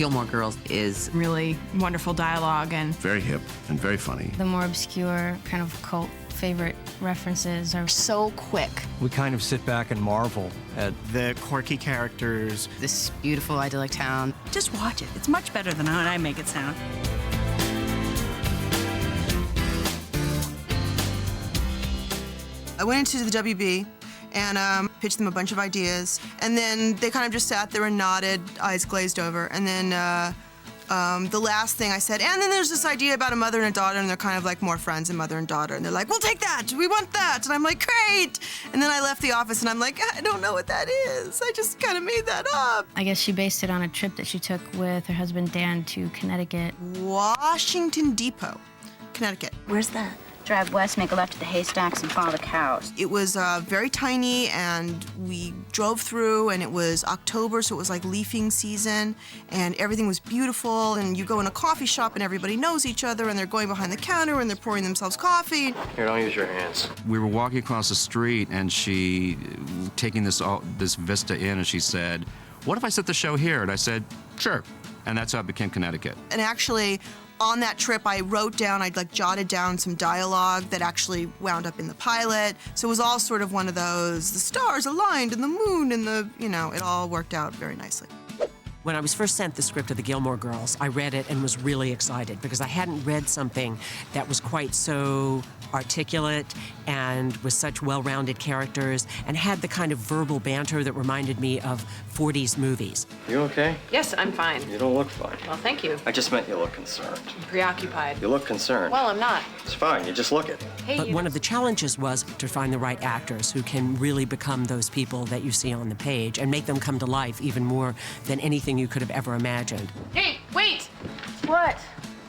Gilmore Girls is really wonderful dialogue and very hip and very funny. The more obscure kind of cult favorite references are so quick. We kind of sit back and marvel at the quirky characters. This beautiful, idyllic town. Just watch it. It's much better than how I make it sound. I went into the WB and pitched them a bunch of ideas, and then they kind of just sat there and nodded, eyes glazed over. And then the last thing I said, and then there's this idea about a mother and a daughter, and they're kind of like more friends than mother and daughter. And they're like, we'll take that, we want that. And I'm like, great. And then I left the office and I'm like, I don't know what that is. I just kind of made that up. I guess she based it on a trip that she took with her husband Dan to Connecticut. Washington Depot, Connecticut. Where's that? Drive west, make a left to the haystacks, and follow the cows. It was very tiny, and we drove through, and it was October, so it was like leafing season, and everything was beautiful, and you go in a coffee shop, and everybody knows each other, and they're going behind the counter, and they're pouring themselves coffee. Here, don't use your hands. We were walking across the street, and she, taking this vista in, and she said, what if I set the show here? And I said, sure. And that's how it became Connecticut. And actually, on that trip, I wrote down, I'd like jotted down some dialogue that actually wound up in the pilot. So it was all sort of one of those, the stars aligned and the moon and the, you know, it all worked out very nicely. When I was first sent the script of the Gilmore Girls, I read it and was really excited because I hadn't read something that was quite so articulate and with such well-rounded characters and had the kind of verbal banter that reminded me of 40s movies. You okay? Yes, I'm fine. You don't look fine. Well, thank you. I just meant you look concerned. I'm preoccupied. You look concerned. Well, I'm not. It's fine, you just look it. Hey, but one of the challenges was to find the right actors who can really become those people that you see on the page and make them come to life even more than anything you could have ever imagined. Hey, wait! What?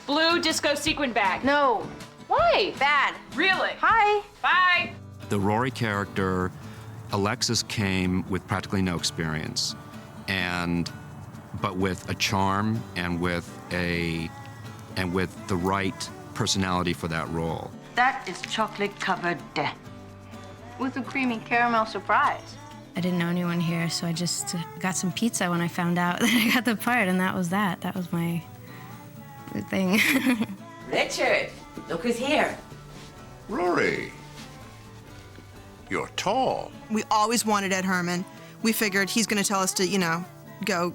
Blue disco sequin bag. No. Why? Bad. Really? Hi. Bye. The Rory character, Alexis, came with practically no experience, but with a charm and with the right personality for that role. That is chocolate-covered death. With a creamy caramel surprise. I didn't know anyone here, so I just got some pizza when I found out that I got the part, and that was that. That was my thing. Richard, look who's here. Rory, you're tall. We always wanted Ed Herrmann. We figured he's going to tell us to, you know, go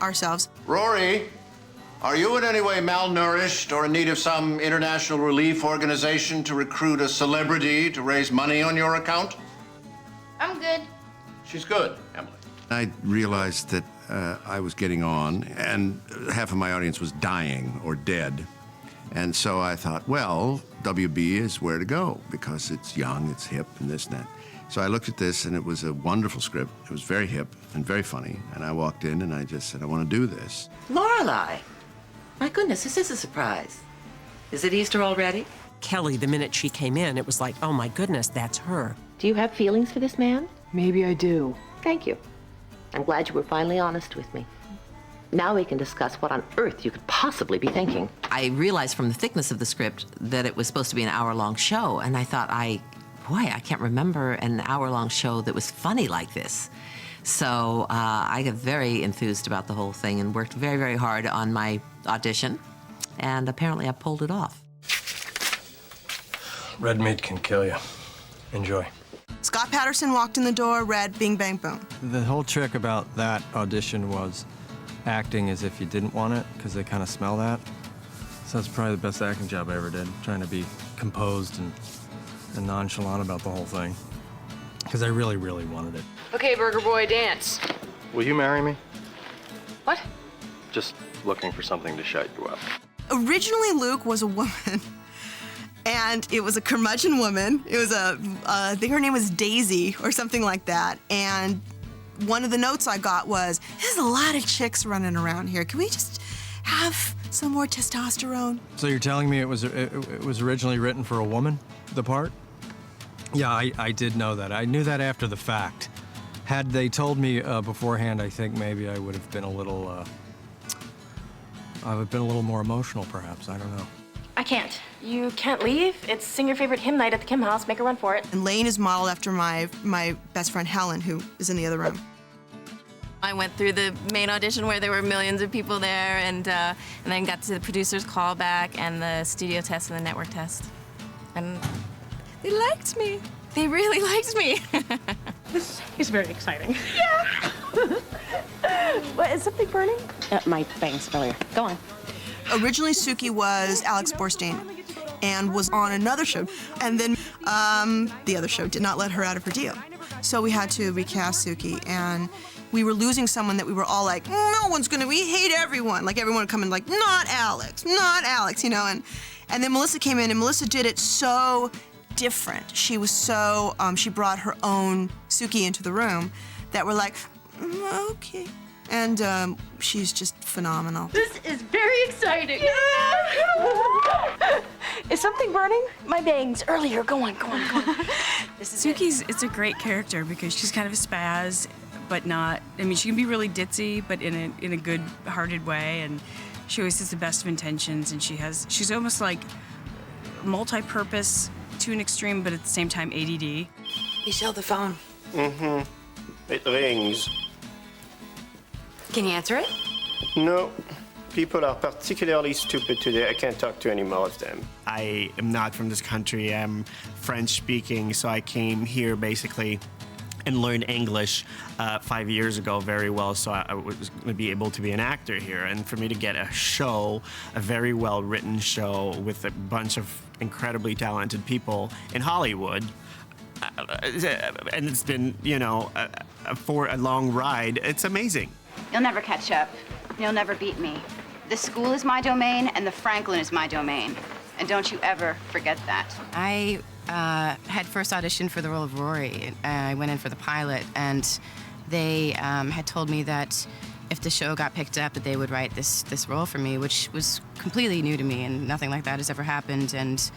ourselves. Rory, are you in any way malnourished or in need of some international relief organization to recruit a celebrity to raise money on your account? I'm good. She's good, Emily. I realized that I was getting on, and half of my audience was dying or dead. And so I thought, well, WB is where to go because it's young, it's hip, and this and that. So I looked at this, and it was a wonderful script. It was very hip and very funny. And I walked in, and I just said, I want to do this. Lorelai. My goodness, this is a surprise. Is it Easter already? Kelly, the minute she came in, it was like, oh my goodness, that's her. Do you have feelings for this man? Maybe I do. Thank you. I'm glad you were finally honest with me. Now we can discuss what on earth you could possibly be thinking. I realized from the thickness of the script that it was supposed to be an hour-long show, and I thought, boy, I can't remember an hour-long show that was funny like this. So I got very enthused about the whole thing and worked very, very hard on my audition, and apparently I pulled it off. Red meat can kill you. Enjoy. Scott Patterson walked in the door, red, bing, bang, boom. The whole trick about that audition was acting as if you didn't want it, because they kind of smell that. So that's probably the best acting job I ever did, trying to be composed and nonchalant about the whole thing, because I really, really wanted it. Okay, Burger Boy, dance. Will you marry me? What? Just looking for something to shut you up. Originally, Luke was a woman. And it was a curmudgeon woman. It was I think her name was Daisy or something like that. And one of the notes I got was, there's a lot of chicks running around here. Can we just have some more testosterone? So you're telling me it was originally written for a woman, the part? Yeah, I did know that. I knew that after the fact. Had they told me beforehand, I think maybe I would have been a little more emotional, perhaps. I don't know. I can't. You can't leave. It's sing your favorite hymn night at the Kim House. Make a run for it. And Lane is modeled after my best friend Helen, who is in the other room. I went through the main audition where there were millions of people there, and then got to the producer's callback and the studio test and the network test. And they liked me. They really liked me. This is very exciting. Yeah. What, is something burning? My bangs earlier. Go on. Originally, Suki was Alex Borstein and was on another show. And then the other show did not let her out of her deal. So we had to recast Suki, and we were losing someone that we were all like, no one's gonna, we hate everyone. Like everyone would come in like, not Alex, you know, and then Melissa came in, and Melissa did it so different. She was so, she brought her own Suki into the room that we're like, okay. And she's just phenomenal. This is very exciting. Yeah. Is something burning? My bangs earlier. Go on. Suki's, it's a great character because she's kind of a spaz, but not, I mean, she can be really ditzy, but in a good-hearted way, and she always has the best of intentions, and she's almost like multi-purpose to an extreme, but at the same time ADD. Michelle, the phone. Mm-hmm. It rings. Can you answer it? No. People are particularly stupid today. I can't talk to any more of them. I am not from this country. I'm French-speaking, so I came here basically and learned English 5 years ago very well, so I was going to be able to be an actor here. And for me to get a show, a very well-written show with a bunch of incredibly talented people in Hollywood, and it's been, you know, for a long ride, it's amazing. You'll never catch up. You'll never beat me. The school is my domain, and the Franklin is my domain. And don't you ever forget that. I had first auditioned for the role of Rory. I went in for the pilot, and they had told me that if the show got picked up, that they would write this role for me, which was completely new to me, and nothing like that has ever happened. And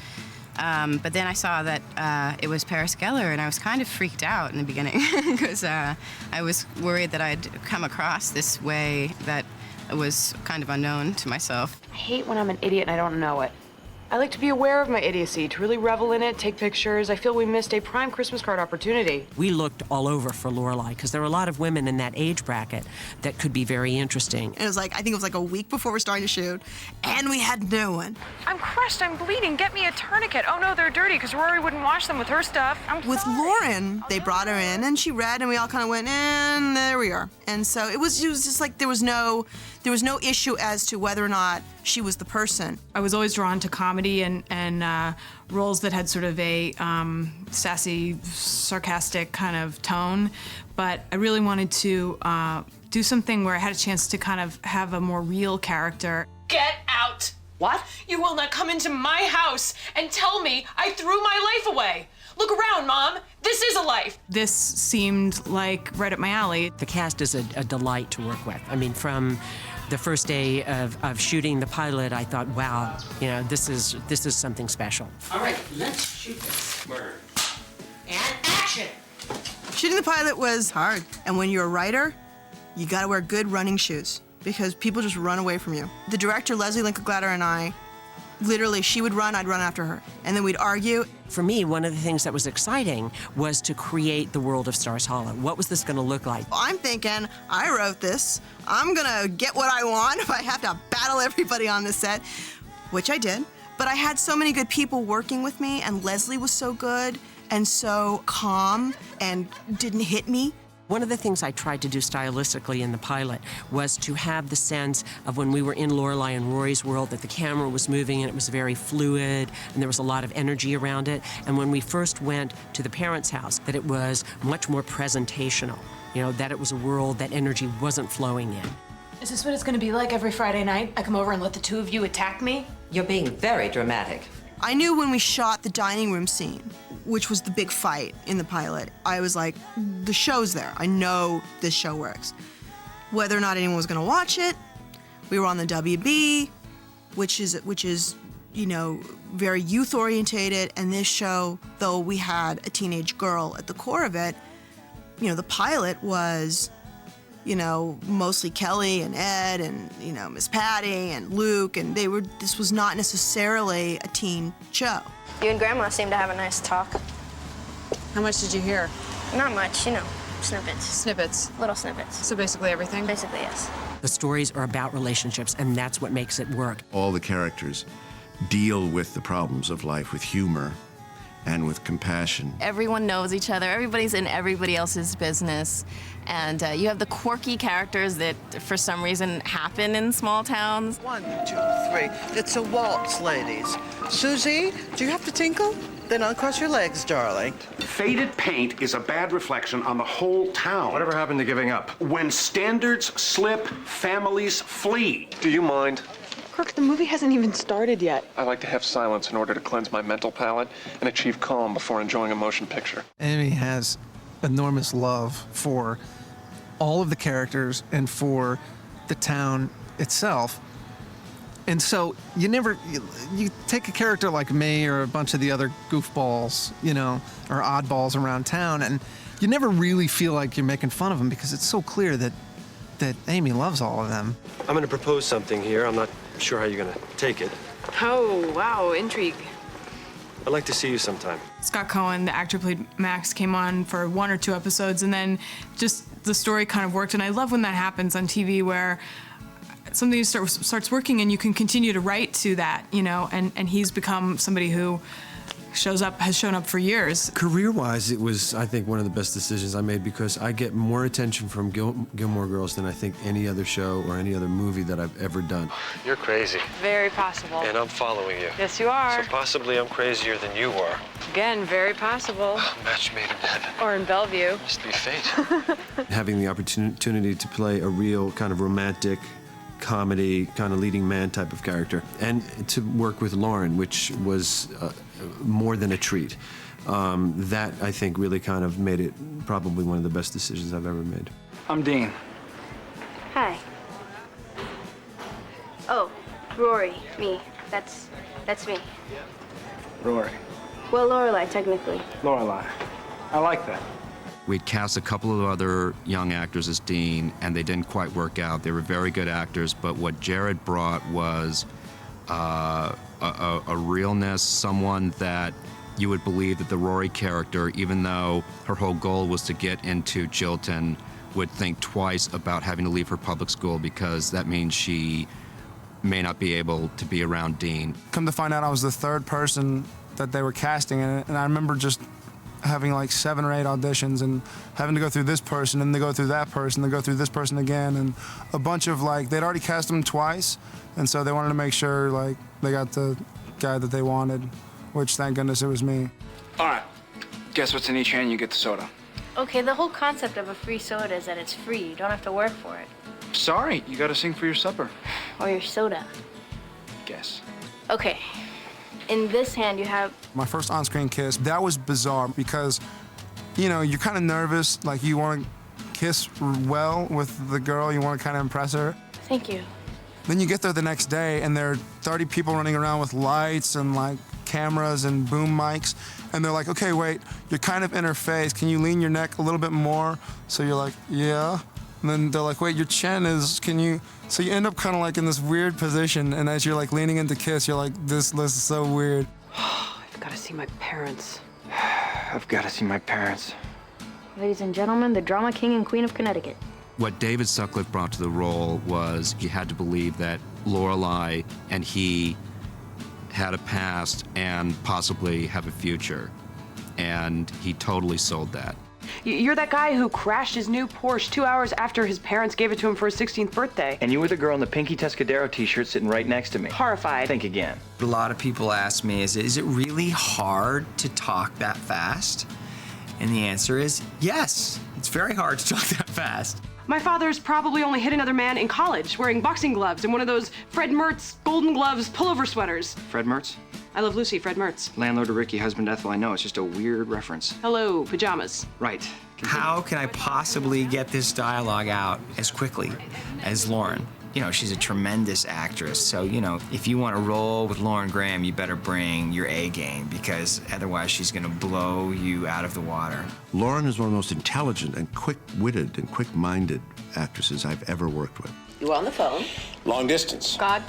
but then I saw that it was Paris Geller, and I was kind of freaked out in the beginning because I was worried that I'd come across this way that was kind of unknown to myself. I hate when I'm an idiot and I don't know it. I like to be aware of my idiocy, to really revel in it, take pictures. I feel we missed a prime Christmas card opportunity. We looked all over for Lorelai because there are a lot of women in that age bracket that could be very interesting. And it was like, I think it was like a week before we're starting to shoot, and we had no one. I'm crushed, I'm bleeding. Get me a tourniquet. Oh no, they're dirty because Rory wouldn't wash them with her stuff. With Lauren, they brought her in, and she read, and we all kind of went, and there we are. And so it was just like there was no issue as to whether or not she was the person. I was always drawn to comedy and roles that had sort of a sassy, sarcastic kind of tone, but I really wanted to do something where I had a chance to kind of have a more real character. Get out! What? You will not come into my house and tell me I threw my life away. Look around, Mom. This is a life. This seemed like right up my alley. The cast is a delight to work with. I mean, from the first day of shooting the pilot, I thought, wow, you know, this is something special. All right, let's shoot this. Murder. And action! Shooting the pilot was hard, and when you're a writer, you gotta wear good running shoes because people just run away from you. The director, Leslie Lincoln-Glatter, and I, literally, she would run, I'd run after her, and then we'd argue. For me, one of the things that was exciting was to create the world of Stars Hollow. What was this going to look like? I'm thinking, I wrote this. I'm gonna get what I want if I have to battle everybody on the set, which I did. But I had so many good people working with me, and Leslie was so good and so calm and didn't hit me. One of the things I tried to do stylistically in the pilot was to have the sense of when we were in Lorelai and Rory's world that the camera was moving and it was very fluid and there was a lot of energy around it. And when we first went to the parents' house, that it was much more presentational, you know, that it was a world that energy wasn't flowing in. Is this what it's gonna be like every Friday night? I come over and let the two of you attack me? You're being very dramatic. I knew when we shot the dining room scene, which was the big fight in the pilot, I was like, the show's there. I know this show works. Whether or not anyone was gonna watch it, we were on the WB, which is, you know, very youth-orientated, and this show, though we had a teenage girl at the core of it, you know, the pilot was, you know, mostly Kelly and Ed and, you know, Miss Patty and Luke, and this was not necessarily a teen show. You and Grandma seem to have a nice talk. How much did you hear? Not much, you know. snippets. Snippets. Little snippets. So basically everything? Basically, yes. The stories are about relationships, and that's what makes it work. All the characters deal with the problems of life with humor and with compassion. Everyone knows each other. Everybody's in everybody else's business. And you have the quirky characters that, for some reason, happen in small towns. 1, 2, 3. It's a waltz, ladies. Susie, do you have to tinkle? Then uncross your legs, darling. Faded paint is a bad reflection on the whole town. Whatever happened to giving up? When standards slip, families flee. Do you mind? Kirk, the movie hasn't even started yet. I like to have silence in order to cleanse my mental palate and achieve calm before enjoying a motion picture. Amy has enormous love for all of the characters and for the town itself. And so you take a character like me or a bunch of the other goofballs, you know, or oddballs around town, and you never really feel like you're making fun of them because it's so clear that Amy loves all of them. I'm gonna propose something here. I'm not sure how you're gonna take it. Oh, wow, intrigue. I'd like to see you sometime. Scott Cohen, the actor who played Max, came on for 1 or 2 episodes, and then just the story kind of worked. And I love when that happens on TV, where something starts working and you can continue to write to that, you know, and he's become somebody who has shown up for years. Career-wise, it was, I think, one of the best decisions I made because I get more attention from Gilmore Girls than I think any other show or any other movie that I've ever done. You're crazy. Very possible. And I'm following you. Yes, you are. So possibly I'm crazier than you are. Again, very possible. Match made in heaven. Or in Bellevue. Must be fate. Having the opportunity to play a real kind of romantic comedy, kind of leading man type of character, and to work with Lauren, which was more than a treat. That, I think, really kind of made it probably one of the best decisions I've ever made. I'm Dean. Hi. Oh, Rory, me. That's me. Rory. Well, Lorelai, technically. Lorelai. I like that. We'd cast a couple of other young actors as Dean, and they didn't quite work out. They were very good actors, but what Jared brought was a realness, someone that you would believe that the Rory character, even though her whole goal was to get into Chilton, would think twice about having to leave her public school because that means she may not be able to be around Dean. Come to find out, I was the 3rd person that they were casting in it, and I remember just having like 7 or 8 auditions and having to go through this person and to go through that person, then go through this person again, and a bunch of they'd already cast them twice, and so they wanted to make sure they got the guy that they wanted, which thank goodness it was me. All right. Guess what's in each hand? You get the soda. Okay, the whole concept of a free soda is that it's free. You don't have to work for it. Sorry, you gotta sing for your supper. Or your soda. Guess. Okay. In this hand, you have... My first on-screen kiss, that was bizarre because, you know, you're kind of nervous, you want to kiss well with the girl, you want to kind of impress her. Thank you. Then you get there the next day and there are 30 people running around with lights and cameras and boom mics, and they're like, okay, wait, you're kind of in her face, can you lean your neck a little bit more? So you're like, yeah. And then they're like, wait, your chin is, can you... So you end up kind of in this weird position, and as you're leaning in to kiss, you're like, this is so weird. I've got to see my parents. I've got to see my parents. Ladies and gentlemen, the drama king and queen of Connecticut. What David Sutcliffe brought to the role was you had to believe that Lorelai and he had a past and possibly have a future, and he totally sold that. You're that guy who crashed his new Porsche 2 hours after his parents gave it to him for his 16th birthday. And you were the girl in the Pinky Tuscadero t-shirt sitting right next to me. Horrified. Think again. A lot of people ask me, is it really hard to talk that fast? And the answer is yes. It's very hard to talk that fast. My father's probably only hit another man in college wearing boxing gloves and one of those Fred Mertz Golden Gloves pullover sweaters. Fred Mertz? I Love Lucy, Fred Mertz. Landlord to Ricky, husband Ethel, I know. It's just a weird reference. Hello, pajamas. Right. How can I possibly get this dialogue out as quickly as Lauren? You know, she's a tremendous actress, so, you know, if you want to roll with Lauren Graham, you better bring your A game, because otherwise she's going to blow you out of the water. Lauren is one of the most intelligent and quick-witted and quick-minded actresses I've ever worked with. You were on the phone. Long distance. God.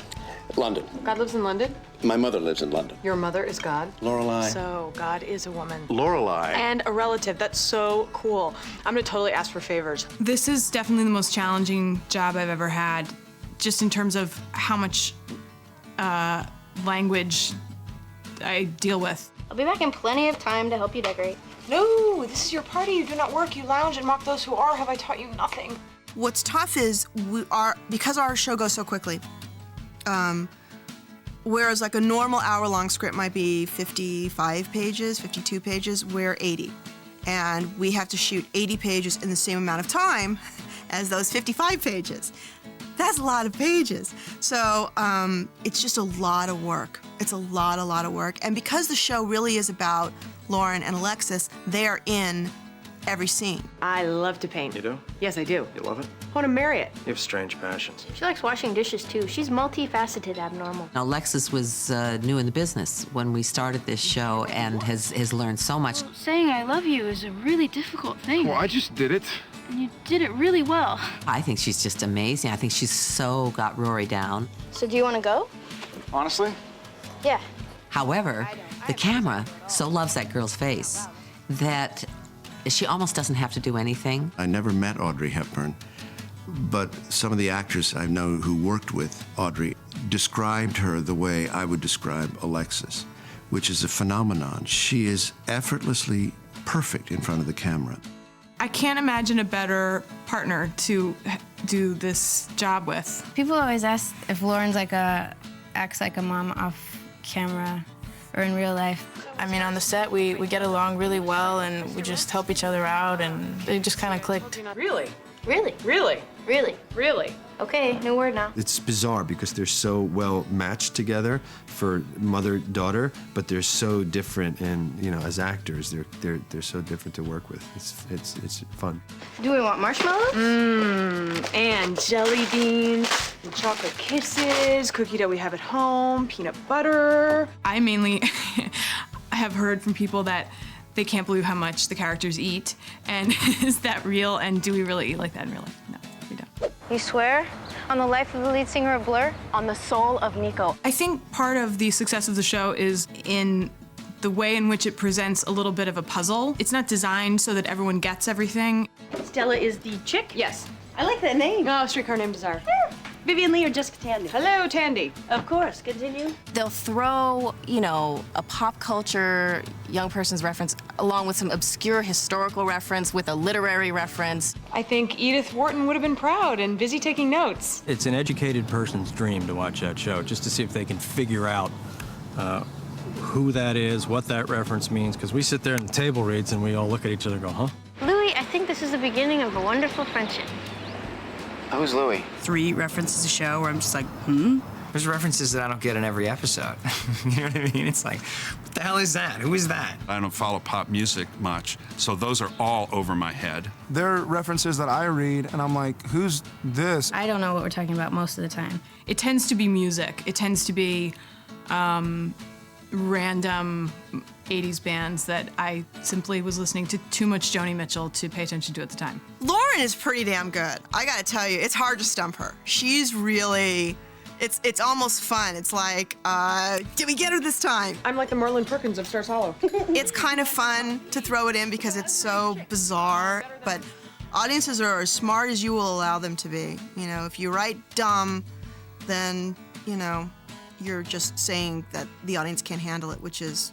London. God lives in London? My mother lives in London. Your mother is God? Lorelai. So, God is a woman. Lorelai. And a relative. That's so cool. I'm gonna totally ask for favors. This is definitely the most challenging job I've ever had, just in terms of how much language I deal with. I'll be back in plenty of time to help you decorate. No, this is your party. You do not work, you lounge and mock those who are. Have I taught you nothing? What's tough is because our show goes so quickly. Whereas like a normal hour-long script might be 55 pages, 52 pages, we're 80. And we have to shoot 80 pages in the same amount of time as those 55 pages. That's a lot of pages. So it's just a lot of work. It's a lot of work. And because the show really is about Lauren and Alexis, they are in every scene. I love to paint. You do? Yes, I do. You love it? I want to marry it. You have strange passions. She likes washing dishes too. She's multifaceted abnormal. Alexis was new in the business when we started this show and has learned so much. Saying I love you is a really difficult thing. Well, I just did it. And you did it really well. I think she's just amazing. I think she's so got Rory down. So do you want to go? Honestly? Yeah. However, the camera so loves that girl's face that she almost doesn't have to do anything. I never met Audrey Hepburn, but some of the actors I know who worked with Audrey described her the way I would describe Alexis, which is a phenomenon. She is effortlessly perfect in front of the camera. I can't imagine a better partner to do this job with. People always ask if Lauren's acts like a mom off camera or in real life. I mean, on the set, we get along really well, and we just help each other out, and it just kind of clicked. Really? Really? Really? Really? Really? Okay, new word now. It's bizarre because they're so well matched together for mother-daughter, but they're so different, and as actors, they're so different to work with. It's fun. Do we want marshmallows? And jelly beans, and chocolate kisses, cookie dough we have at home, peanut butter. I mainly have heard from people that they can't believe how much the characters eat, and is that real, and do we really eat like that in real life? No, we don't. You swear? On the life of the lead singer of Blur? On the soul of Nico. I think part of the success of the show is in the way in which it presents a little bit of a puzzle. It's not designed so that everyone gets everything. Stella is the chick? Yes. I like that name. Oh, Streetcar Named Desire. Vivian Lee or Jessica Tandy? Hello, Tandy. Of course, continue. They'll throw, a pop culture young person's reference along with some obscure historical reference with a literary reference. I think Edith Wharton would have been proud and busy taking notes. It's an educated person's dream to watch that show, just to see if they can figure out who that is, what that reference means, because we sit there and the table reads and we all look at each other and go, huh? Louis, I think this is the beginning of a wonderful friendship. Who's Louis? 3 references a show where I'm just like, There's references that I don't get in every episode. You know what I mean? It's like, what the hell is that? Who is that? I don't follow pop music much, so those are all over my head. There are references that I read, and I'm like, who's this? I don't know what we're talking about most of the time. It tends to be music. It tends to be random 80s bands that I simply was listening to too much Joni Mitchell to pay attention to at the time. Lauren is pretty damn good. I gotta tell you, it's hard to stump her. She's really, it's almost fun. It's like, did we get her this time? I'm like the Merlin Perkins of Stars Hollow. It's kind of fun to throw it in because it's so bizarre, but audiences are as smart as you will allow them to be. If you write dumb, then, you're just saying that the audience can't handle it, which is,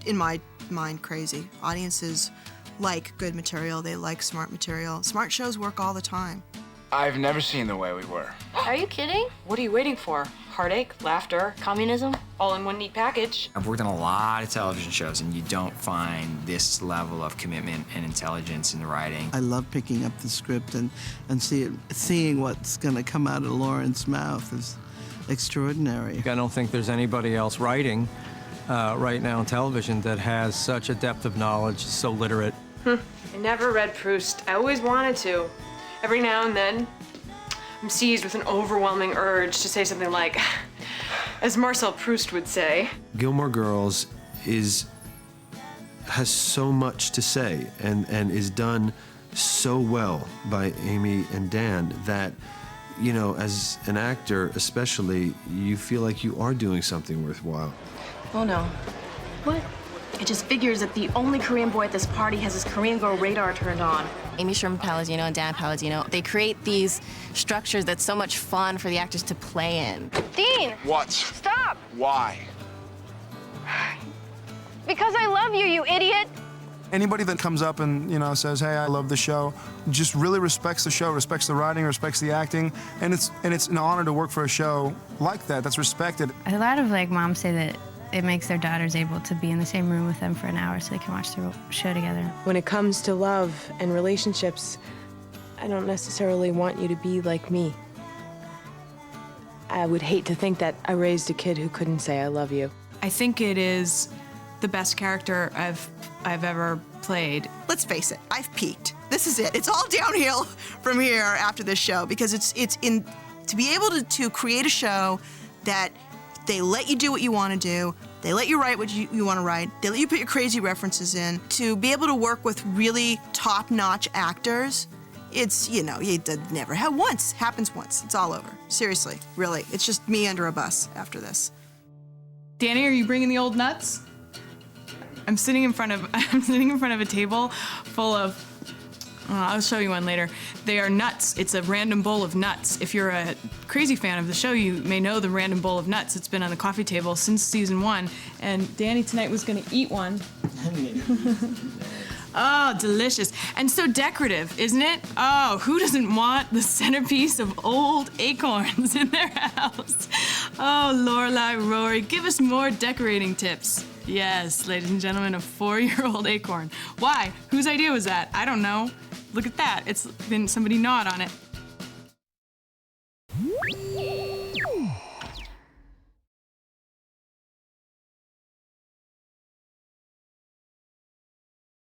in my mind, crazy. Audiences like good material. They like smart material. Smart shows work all the time. I've never seen The Way We Were. Are you kidding? What are you waiting for? Heartache, laughter, Communism? all in one neat package. I've worked on a lot of television shows, and you don't find this level of commitment and intelligence in the writing. I love picking up the script and seeing what's going to come out of Lauren's mouth is extraordinary. I don't think there's anybody else writing right now on television that has such a depth of knowledge, so literate. I never read Proust. I always wanted to. Every now and then, I'm seized with an overwhelming urge to say something like, as Marcel Proust would say. Gilmore Girls has so much to say and is done so well by Amy and Dan that you know, as an actor especially, you feel like you are doing something worthwhile. Oh no. What? It just figures that the only Korean boy at this party has his Korean girl radar turned on. Amy Sherman-Palladino and Dan Palladino, they create these structures that's so much fun for the actors to play in. Dean! What? Stop! Why? Because I love you, you idiot! Anybody that comes up and, you know, says, hey, I love the show, just really respects the show, respects the writing, respects the acting, and it's an honor to work for a show like that, that's respected. A lot of like moms say that it makes their daughters able to be in the same room with them for an hour so they can watch the show together. When it comes to love and relationships, I don't necessarily want you to be like me. I would hate to think that I raised a kid who couldn't say I love you. I think it is the best character I've ever played. Let's face it, I've peaked. This is it. It's all downhill from here after this show because it's to be able to create a show that they let you do what you want to do, they let you write what you want to write, they let you put your crazy references in, to be able to work with really top-notch actors, it's, you know, you never have once, happens once, it's all over. Seriously, really, it's just me under a bus after this. Danny, are you bringing the old nuts? I'm sitting in front of a table full of, I'll show you one later. They are nuts. It's a random bowl of nuts. If you're a crazy fan of the show, you may know the random bowl of nuts. It's been on the coffee table since season 1. And Danny tonight was gonna eat one. Oh, delicious. And so decorative, isn't it? Oh, who doesn't want the centerpiece of old acorns in their house? Oh, Lorelai, Rory, give us more decorating tips. Yes, ladies and gentlemen, a 4-year-old acorn. Why? Whose idea was that? I don't know. Look at that. It's been somebody gnawed on it.